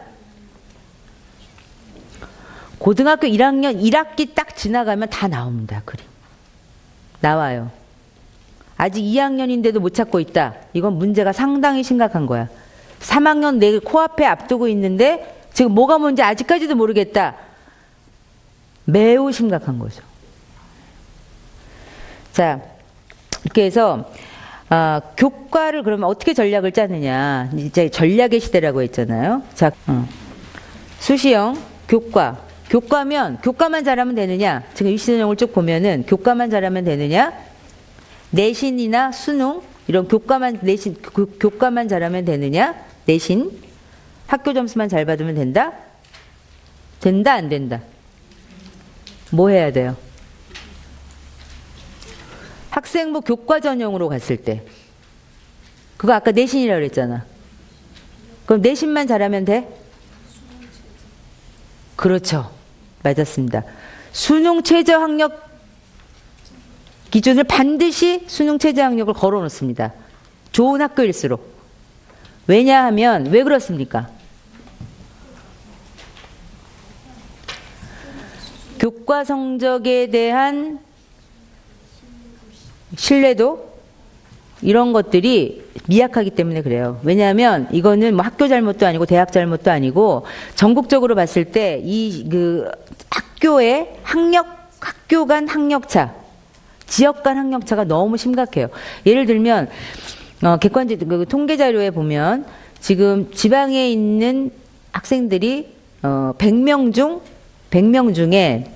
고등학교 1학년 1학기 딱 지나가면 다 나옵니다. 그림. 나와요. 아직 2학년인데도 못 찾고 있다. 이건 문제가 상당히 심각한 거야. 3학년 내 코앞에 앞두고 있는데 지금 뭐가 뭔지 아직까지도 모르겠다. 매우 심각한 거죠. 자, 이렇게 해서 교과를 그러면 어떻게 전략을 짜느냐. 이제 전략의 시대라고 했잖아요. 자, 수시형 교과. 교과면 교과만 잘하면 되느냐? 지금 입시전형을 쭉 보면은 교과만 잘하면 되느냐? 내신이나 수능 이런 교과만 내신 교과만 잘하면 되느냐? 내신 학교 점수만 잘 받으면 된다? 된다 안 된다? 뭐 해야 돼요? 학생부 교과 전형으로 갔을 때 그거 아까 내신이라고 그랬잖아. 그럼 내신만 잘하면 돼? 그렇죠. 맞았습니다. 수능 최저 학력 기준을 반드시 수능 최저 학력을 걸어 놓습니다. 좋은 학교일수록. 왜냐하면 왜 그렇습니까? 교과 성적에 대한 신뢰도 이런 것들이 미약하기 때문에 그래요. 왜냐하면 이거는 뭐 학교 잘못도 아니고 대학 잘못도 아니고 전국적으로 봤을 때 이 그 학교의 학교 간 학력차, 지역 간 학력차가 너무 심각해요. 예를 들면 객관적 그 통계 자료에 보면 지금 지방에 있는 학생들이 100명 중에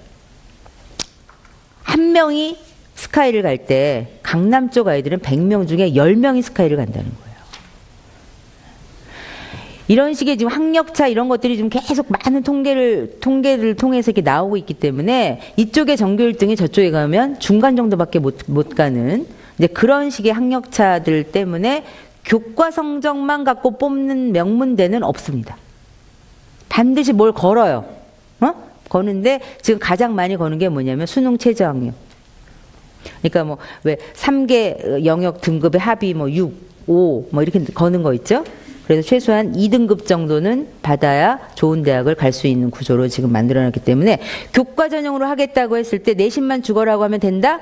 한 명이 스카이를 갈 때 강남 쪽 아이들은 100명 중에 10명이 스카이를 간다는 거예요. 이런 식의 지금 학력차 이런 것들이 좀 계속 많은 통계를 통해서 이렇게 나오고 있기 때문에 이쪽에 전교 1등이 저쪽에 가면 중간 정도밖에 못 가는 이제 그런 식의 학력차들 때문에 교과 성적만 갖고 뽑는 명문대는 없습니다. 반드시 뭘 걸어요. 거는데 지금 가장 많이 거는 게 뭐냐면 수능 최저 학력. 그러니까 뭐 왜 3개 영역 등급의 합이 뭐 6, 5 뭐 이렇게 거는 거 있죠? 그래서 최소한 2등급 정도는 받아야 좋은 대학을 갈 수 있는 구조로 지금 만들어놨기 때문에 교과 전형으로 하겠다고 했을 때 내신만 죽어라고 하면 된다?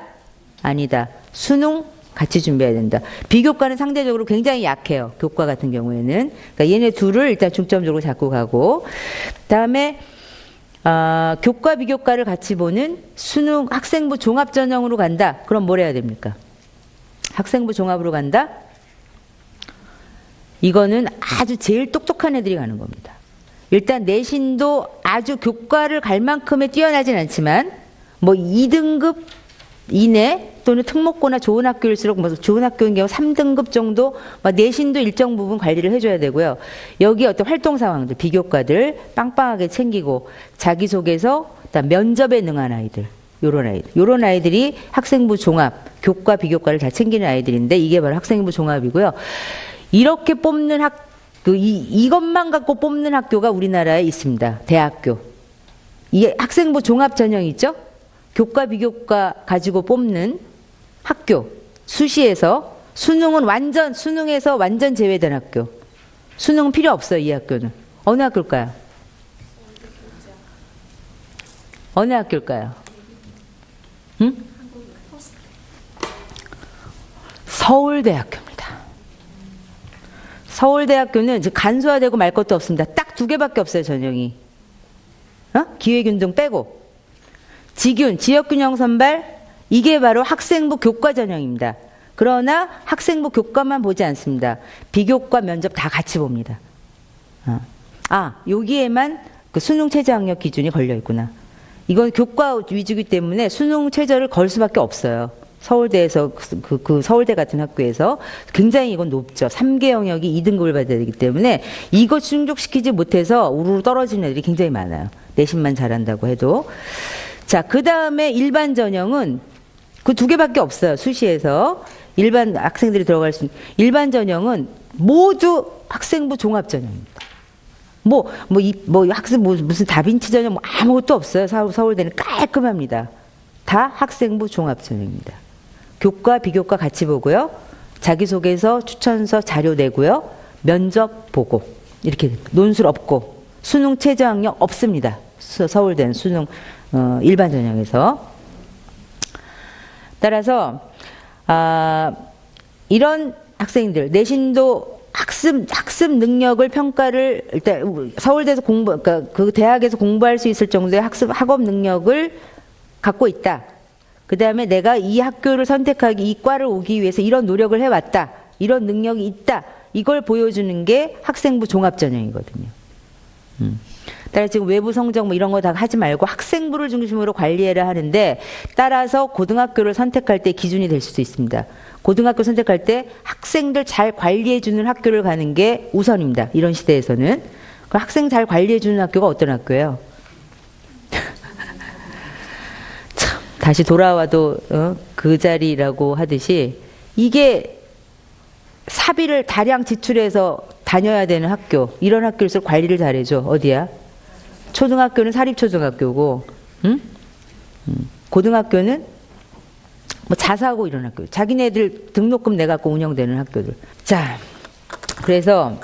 아니다. 수능 같이 준비해야 된다. 비교과는 상대적으로 굉장히 약해요. 교과 같은 경우에는. 그러니까 얘네 둘을 일단 중점적으로 잡고 가고 그다음에 교과 비교과를 같이 보는 수능 학생부 종합 전형으로 간다. 그럼 뭘 해야 됩니까? 학생부 종합으로 간다? 이거는 아주 제일 똑똑한 애들이 가는 겁니다. 일단 내신도 아주 교과를 갈 만큼의 뛰어나진 않지만 뭐 2등급 이내 또는 특목고나 좋은 학교일수록 뭐 좋은 학교인 경우 3등급 정도 내신도 일정 부분 관리를 해줘야 되고요. 여기 어떤 활동 상황들 비교과들 빵빵하게 챙기고 자기소개서 그다음 면접에 능한 아이들 요런 아이들이 학생부 종합 교과 비교과를 다 챙기는 아이들인데 이게 바로 학생부 종합이고요. 이렇게 뽑는 이것만 갖고 뽑는 학교가 우리나라에 있습니다. 대학교. 이게 학생부 종합 전형 있죠? 교과 비교과 가지고 뽑는 학교. 수시에서 수능에서 완전 제외된 학교. 수능은 필요 없어요, 이 학교는. 어느 학교일까요? 어느 학교일까요? 응? 서울대학교입니다. 서울대학교는 간소화되고 말 것도 없습니다. 딱 2개밖에 없어요, 전형이. 기회균등 빼고. 지균, 지역균형 선발, 이게 바로 학생부 교과 전형입니다. 그러나 학생부 교과만 보지 않습니다. 비교과 면접 다 같이 봅니다. 여기에만 그 수능 최저 학력 기준이 걸려 있구나. 이건 교과 위주이기 때문에 수능 최저를 걸 수밖에 없어요. 서울대에서 그 서울대 같은 학교에서 굉장히 이건 높죠. 3개 영역이 2등급을 받아야 되기 때문에 이거 충족시키지 못해서 우르르 떨어지는 애들이 굉장히 많아요. 내신만 잘한다고 해도. 자, 그 다음에 일반 전형은 그 2개밖에 없어요. 수시에서 일반 학생들이 들어갈 수 있는 일반 전형은 모두 학생부 종합 전형입니다. 학생 무슨 다빈치 전형 아무것도 없어요. 서울대는 깔끔합니다. 다 학생부 종합전형입니다. 교과, 비교과 같이 보고요. 자기소개서, 추천서, 자료 내고요. 면접 보고. 이렇게 논술 없고. 수능 최저학력 없습니다. 서울대는 수능 일반 전형에서. 따라서 이런 학생들 내신도 학습 능력을 평가를 일단 서울대에서 그러니까 그 대학에서 공부할 수 있을 정도의 학업 능력을 갖고 있다. 그 다음에 내가 이 학교를 선택하기, 이 과를 오기 위해서 이런 노력을 해왔다. 이런 능력이 있다. 이걸 보여주는 게 학생부 종합전형이거든요. 따라서 지금 외부 성적 이런 거 다 하지 말고 학생부를 중심으로 관리해라 하는데, 따라서 고등학교를 선택할 때 기준이 될 수도 있습니다. 고등학교 선택할 때 학생들 잘 관리해주는 학교를 가는 게 우선입니다. 이런 시대에서는. 그럼 학생 잘 관리해주는 학교가 어떤 학교예요? 참, 다시 돌아와도 그 자리라고 하듯이 이게 사비를 다량 지출해서 다녀야 되는 학교, 이런 학교에서 관리를 잘해줘. 어디야? 초등학교는 사립초등학교고, 고등학교는 자사고 이런 학교. 자기네들 등록금 내갖고 운영되는 학교들. 자, 그래서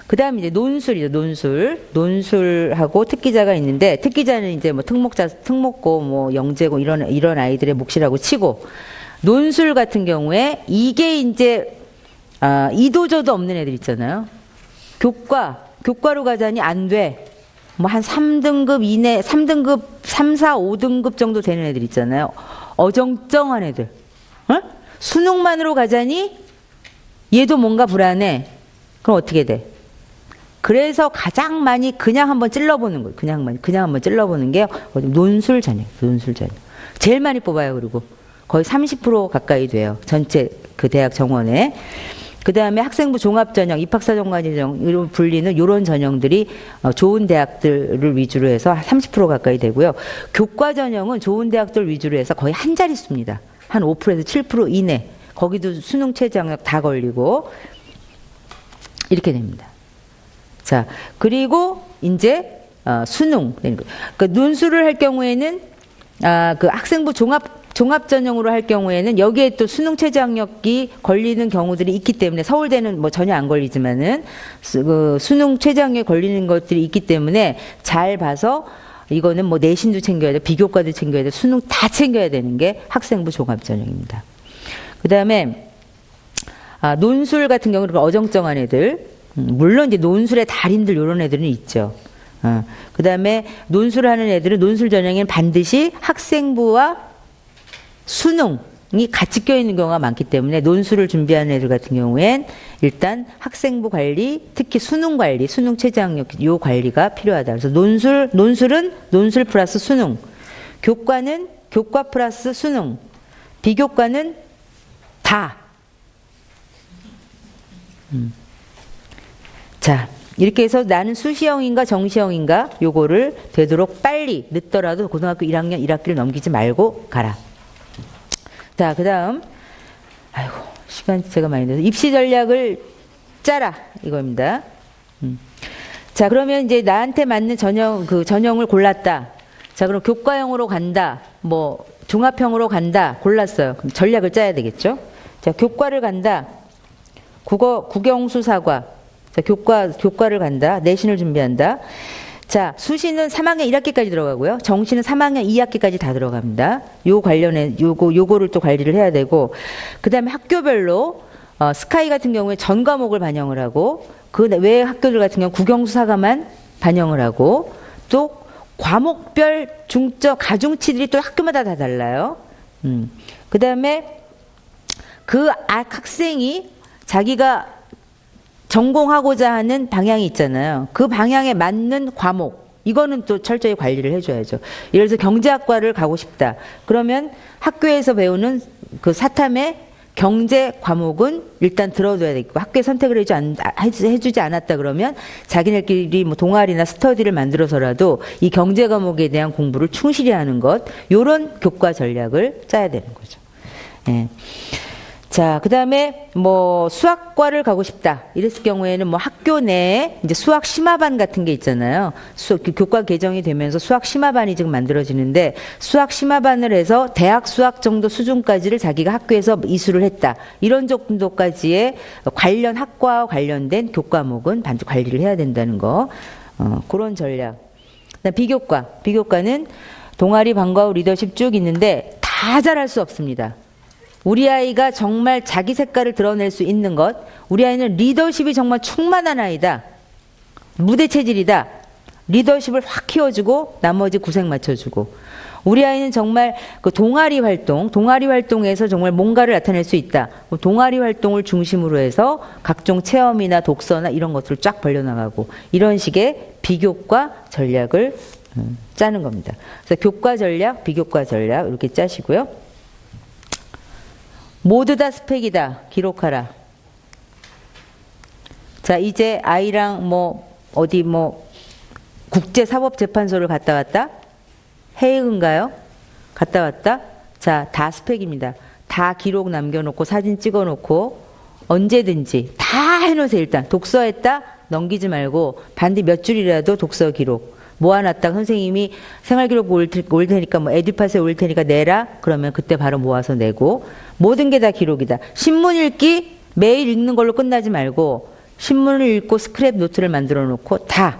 그 다음에 이제 논술이죠. 논술하고 특기자가 있는데, 특기자는 이제 특목고 영재고 이런 아이들의 몫이라고 치고, 논술 같은 경우에 이게 이제 이도저도 없는 애들 있잖아요. 교과로 가자니 안 돼. 한 3등급 이내, 3등급, 3, 4, 5등급 정도 되는 애들 있잖아요. 어정쩡한 애들. 수능만으로 가자니 얘도 뭔가 불안해. 그럼 어떻게 돼? 그래서 가장 많이 그냥 한번 찔러보는 거예요. 그냥 한번 찔러보는 게 논술 전형. 제일 많이 뽑아요. 그리고 거의 30% 가까이 돼요. 전체 그 대학 정원에. 그 다음에 학생부 종합전형, 입학사정관전형으로 불리는 이런 전형들이 좋은 대학들을 위주로 해서 30% 가까이 되고요. 교과전형은 좋은 대학들 위주로 해서 거의 한 자릿수입니다. 한 5%에서 7% 이내. 거기도 수능 최저학력 다 걸리고 이렇게 됩니다. 자, 그리고 이제 수능. 그 논술을 할 경우에는 그 학생부 종합 전형으로 할 경우에는 여기에 또 수능 최저학력이 걸리는 경우들이 있기 때문에, 서울대는 전혀 안 걸리지만은 그 수능 최저학력에 걸리는 것들이 있기 때문에 잘 봐서 이거는 내신도 챙겨야 돼, 비교과도 챙겨야 돼, 수능 다 챙겨야 되는 게 학생부 종합 전형입니다. 그 다음에 논술 같은 경우는 어정쩡한 애들, 물론 이제 논술의 달인들 이런 애들은 있죠. 그 다음에 논술을 하는 애들은 논술 전형에는 반드시 학생부와 수능이 같이 껴있는 경우가 많기 때문에 논술을 준비하는 애들 같은 경우엔 일단 학생부 관리, 특히 수능 관리, 수능 최저학력 요 관리가 필요하다. 그래서 논술은 논술 플러스 수능, 교과는 교과 플러스 수능, 비교과는 다. 자, 이렇게 해서 나는 수시형인가 정시형인가 요거를 되도록 빨리, 늦더라도 고등학교 1학년 1학기를 넘기지 말고 가라. 자, 그 다음, 아이고, 시간 제가 많이 돼서 입시 전략을 짜라 이겁니다. 자, 그러면 이제 나한테 맞는 전형을 골랐다. 자, 그럼 교과형으로 간다, 종합형으로 간다, 골랐어요. 그럼 전략을 짜야 되겠죠. 자, 교과를 간다. 국영수사과. 자, 교과를 간다. 내신을 준비한다. 자, 수시는 3학년 1학기까지 들어가고요. 정시는 3학년 2학기까지 다 들어갑니다. 요 관련해, 요거를 또 관리를 해야 되고, 그 다음에 학교별로, 스카이 같은 경우에 전 과목을 반영을 하고, 그 외 학교들 같은 경우 국영수사과만 반영을 하고, 또 과목별 가중치들이 또 학교마다 다 달라요. 그 다음에 그 학생이 자기가 전공하고자 하는 방향이 있잖아요. 그 방향에 맞는 과목, 이거는 또 철저히 관리를 해줘야죠. 예를 들어서 경제학과를 가고 싶다. 그러면 학교에서 배우는 그 사탐의 경제 과목은 일단 들어둬야 되겠고, 학교에 선택을 해주지 않았다 그러면 자기네끼리 동아리나 스터디를 만들어서라도 이 경제 과목에 대한 공부를 충실히 하는 것, 요런 교과 전략을 짜야 되는 거죠. 예. 자, 그 다음에 뭐 수학과를 가고 싶다. 이랬을 경우에는 뭐 학교 내에 이제 수학 심화반 같은 게 있잖아요. 교과 개정이 되면서 수학 심화반이 지금 만들어지는데 수학 심화반을 해서 대학 수학 정도 수준까지를 자기가 학교에서 이수를 했다. 이런 정도까지의 관련 학과와 관련된 교과목은 반드시 관리를 해야 된다는 거. 그런 전략. 비교과. 비교과는 동아리, 방과 후, 리더십 쭉 있는데 다 잘할 수 없습니다. 우리 아이가 정말 자기 색깔을 드러낼 수 있는 것, 우리 아이는 리더십이 정말 충만한 아이다. 무대 체질이다. 리더십을 확 키워주고 나머지 구색 맞춰주고. 우리 아이는 정말 그 동아리 활동에서 정말 뭔가를 나타낼 수 있다. 동아리 활동을 중심으로 해서 각종 체험이나 독서나 이런 것들을 쫙 벌려나가고 이런 식의 비교과 전략을 짜는 겁니다. 그래서 교과 전략, 비교과 전략 이렇게 짜시고요. 모두 다 스펙이다. 기록하라. 자, 이제 아이랑 뭐 어디 뭐 국제사법재판소를 갔다 왔다? 해외인가요? 갔다 왔다? 자, 다 스펙입니다. 다 기록 남겨놓고 사진 찍어놓고 언제든지 다 해놓으세요. 일단 독서했다? 넘기지 말고 반드시 몇 줄이라도 독서 기록. 모아놨다가 선생님이 생활기록 올 테니까 뭐 에듀팟에 올 테니까 내라. 그러면 그때 바로 모아서 내고 모든 게 다 기록이다. 신문 읽기 매일 읽는 걸로 끝나지 말고 신문을 읽고 스크랩 노트를 만들어 놓고 다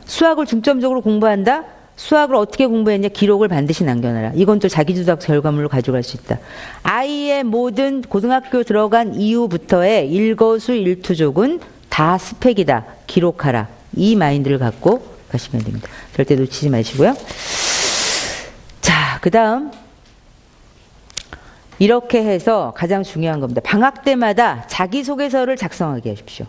수학을 중점적으로 공부한다. 수학을 어떻게 공부했냐 기록을 반드시 남겨놔라. 이건 또 자기주도학 결과물로 가져갈 수 있다. 아이의 모든 고등학교 들어간 이후부터의 일거수일투족은 다 스펙이다. 기록하라. 이 마인드를 갖고 가시면 됩니다. 절대 놓치지 마시고요. 자, 그 다음 이렇게 해서 가장 중요한 겁니다. 방학 때마다 자기소개서를 작성하게 하십시오.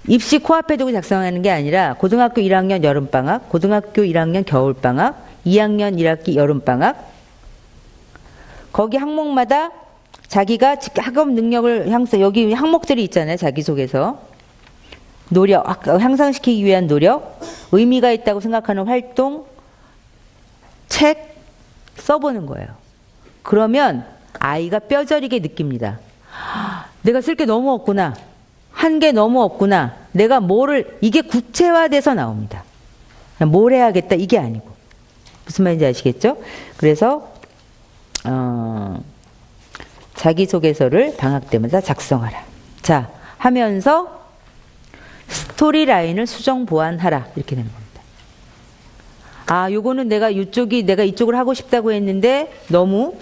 입시 코앞에 두고 작성하는 게 아니라 고등학교 1학년 여름방학, 고등학교 1학년 겨울방학, 2학년 1학기 여름방학 거기 항목마다 자기가 학업 능력을 여기 항목들이 있잖아요. 자기소개서. 노력, 향상시키기 위한 노력, 의미가 있다고 생각하는 활동, 책 써보는 거예요. 그러면 아이가 뼈저리게 느낍니다. 내가 쓸 게 너무 없구나. 한 게 너무 없구나. 내가 이게 구체화돼서 나옵니다. 그냥 뭘 해야겠다 이게 아니고. 무슨 말인지 아시겠죠? 그래서 자기소개서를 방학 때마다 작성하라. 자, 하면서 스토리라인을 수정 보완하라. 이렇게 되는 겁니다. 아, 요거는 내가 이쪽을 하고 싶다고 했는데 너무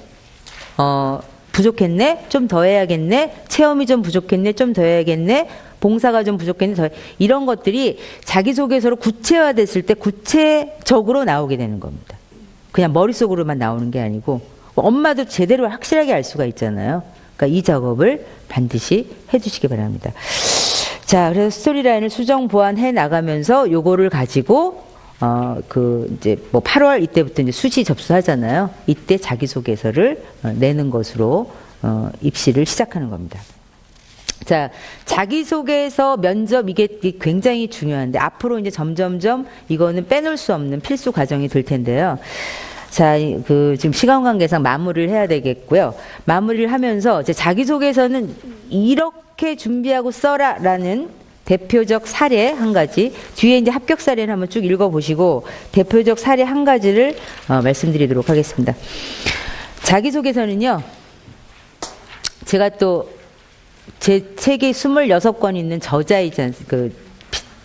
부족했네. 좀 더 해야겠네. 체험이 좀 부족했네. 좀 더 해야겠네. 봉사가 좀 부족했네. 이런 것들이 자기소개서로 구체화됐을 때 구체적으로 나오게 되는 겁니다. 그냥 머릿속으로만 나오는 게 아니고 엄마도 제대로 확실하게 알 수가 있잖아요. 그러니까 이 작업을 반드시 해주시기 바랍니다. 자, 그래서 스토리라인을 수정 보완해 나가면서 요거를 가지고 이제 뭐 8월 이때부터 이제 수시 접수하잖아요. 이때 자기소개서를 내는 것으로 입시를 시작하는 겁니다. 자, 자기소개서 면접 이게 굉장히 중요한데 앞으로 이제 점점점 이거는 빼놓을 수 없는 필수 과정이 될 텐데요. 자, 지금 시간 관계상 마무리를 해야 되겠고요. 마무리를 하면서 이제 자기소개서는 이렇게 준비하고 써라라는 대표적 사례 한 가지, 뒤에 이제 합격 사례를 한번 쭉 읽어보시고 대표적 사례 한 가지를 말씀드리도록 하겠습니다. 자기소개서는요, 제가 또 제 책이 26권 있는 저자이지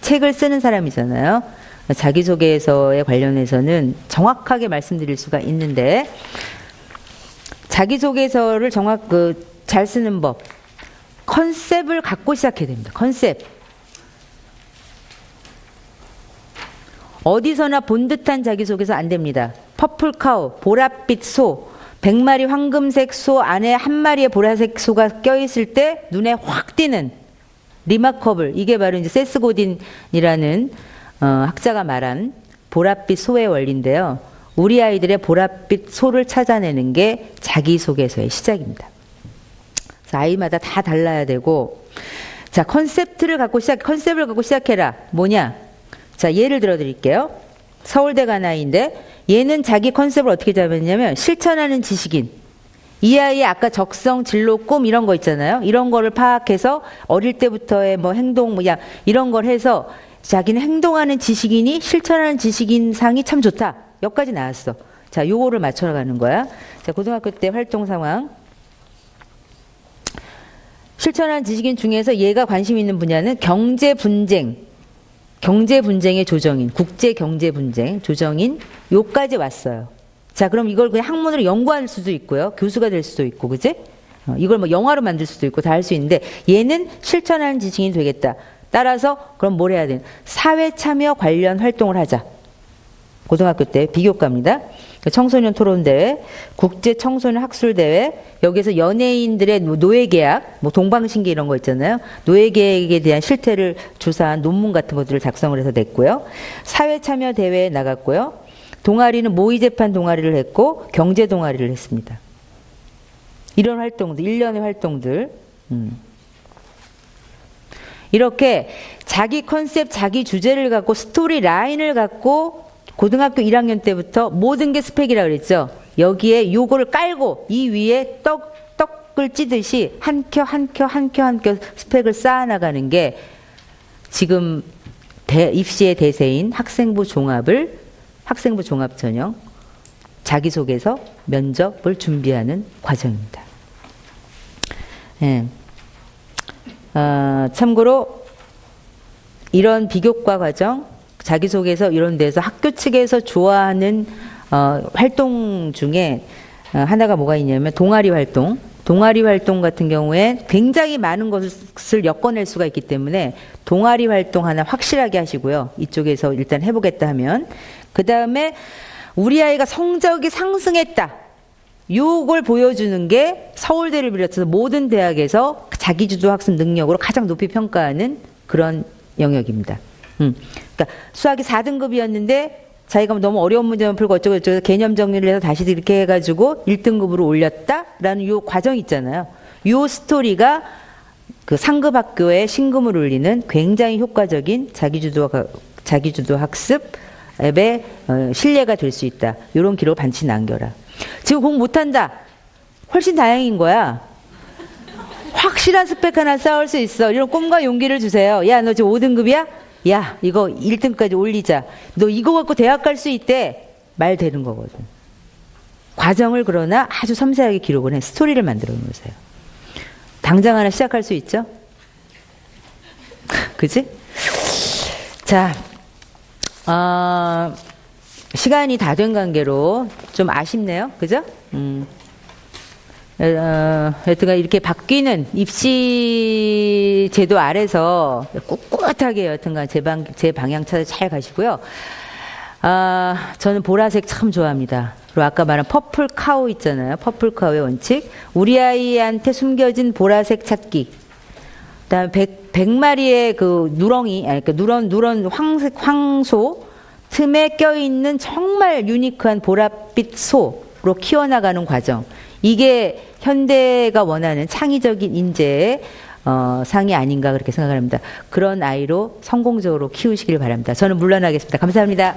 책을 쓰는 사람이잖아요. 자기소개서에 관련해서는 정확하게 말씀드릴 수가 있는데, 자기소개서를 잘 쓰는 법, 컨셉을 갖고 시작해야 됩니다. 컨셉. 어디서나 본 듯한 자기소개서 안 됩니다. 퍼플카우, 보랏빛 소, 100마리 황금색 소 안에 한 마리의 보라색 소가 껴있을 때 눈에 확 띄는 리마커블, 이게 바로 이제 세스 고딘이라는 학자가 말한 보랏빛 소의 원리인데요. 우리 아이들의 보랏빛 소를 찾아내는 게 자기소개서의 시작입니다. 그래서 아이마다 다 달라야 되고, 자, 컨셉을 갖고 시작해라. 뭐냐? 자, 예를 들어 드릴게요. 서울대 간 아이인데 얘는 자기 컨셉을 어떻게 잡았냐면 실천하는 지식인, 이 아이의 아까 적성, 진로, 꿈 이런 거 있잖아요. 이런 거를 파악해서 어릴 때부터의 뭐 행동, 뭐야 이런 걸 해서 자기는 행동하는 지식인이 실천하는 지식인 상이 참 좋다. 여기까지 나왔어. 자, 요거를 맞춰가는 거야. 자, 고등학교 때 활동 상황. 실천하는 지식인 중에서 얘가 관심 있는 분야는 경제 분쟁의 조정인, 국제 경제 분쟁 조정인 요까지 왔어요. 자, 그럼 이걸 그냥 학문으로 연구할 수도 있고요. 교수가 될 수도 있고, 그지? 이걸 뭐 영화로 만들 수도 있고 다 할 수 있는데 얘는 실천하는 지식인이 되겠다. 따라서 그럼 뭘 해야 되나? 사회 참여 관련 활동을 하자. 고등학교 때 비교과입니다. 청소년 토론대회, 국제 청소년 학술대회, 여기서 연예인들의 노예계약, 뭐 동방신기 이런 거 있잖아요. 노예계약에 대한 실태를 조사한 논문 같은 것들을 작성을 해서 냈고요. 사회 참여 대회에 나갔고요. 동아리는 모의재판 동아리를 했고 경제 동아리를 했습니다. 이런 활동들, 일련의 활동들. 이렇게 자기 컨셉, 자기 주제를 갖고 스토리 라인을 갖고 고등학교 1학년 때부터 모든 게 스펙이라고 그랬죠. 여기에 요거를 깔고 이 위에 떡을 찌듯이 한 켜 스펙을 쌓아나가는 게 지금 입시의 대세인 학생부 종합 전형 자기소개서 면접을 준비하는 과정입니다. 네. 참고로 이런 비교과 과정, 자기소개서 이런 데서 학교 측에서 좋아하는 활동 중에 하나가 뭐가 있냐면 동아리 활동 같은 경우에 굉장히 많은 것을 엮어낼 수가 있기 때문에 동아리 활동 하나 확실하게 하시고요. 이쪽에서 일단 해보겠다 하면 그 다음에 우리 아이가 성적이 상승했다. 요걸 보여주는 게 서울대를 비롯해서 모든 대학에서 자기주도 학습 능력으로 가장 높이 평가하는 그런 영역입니다. 그러니까 수학이 4등급이었는데 자기가 너무 어려운 문제만 풀고 어쩌고 개념 정리를 해서 다시 이렇게 해가지고 1등급으로 올렸다라는 요 과정 있잖아요. 요 스토리가 그 상급 학교에 신금을 울리는 굉장히 효과적인 자기주도 학습 앱의 신뢰가 될 수 있다. 이런 기록을 반드시 남겨라. 지금 공부 못한다. 훨씬 다행인 거야. 확실한 스펙 하나 쌓을 수 있어. 이런 꿈과 용기를 주세요. 야, 너 지금 5등급이야? 야, 이거 1등까지 올리자. 너 이거 갖고 대학 갈 수 있대. 말 되는 거거든. 과정을 그러나 아주 섬세하게 기록을 해. 스토리를 만들어 놓으세요. 당장 하나 시작할 수 있죠? 그치? 자, 시간이 다 된 관계로 좀 아쉽네요. 그죠? 여튼간 이렇게 바뀌는 입시 제도 아래서 꿋꿋하게 여튼간 제 방향 찾아 잘 가시고요. 저는 보라색 참 좋아합니다. 그리고 아까 말한 퍼플 카우 있잖아요. 퍼플 카우의 원칙. 우리 아이한테 숨겨진 보라색 찾기. 그다음에 100마리의 그 누렁이, 그러니까 누런 황소 틈에 껴있는 정말 유니크한 보랏빛 소로 키워나가는 과정. 이게 현대가 원하는 창의적인 인재의 상이 아닌가 그렇게 생각합니다. 그런 아이로 성공적으로 키우시길 바랍니다. 저는 물러나겠습니다. 감사합니다.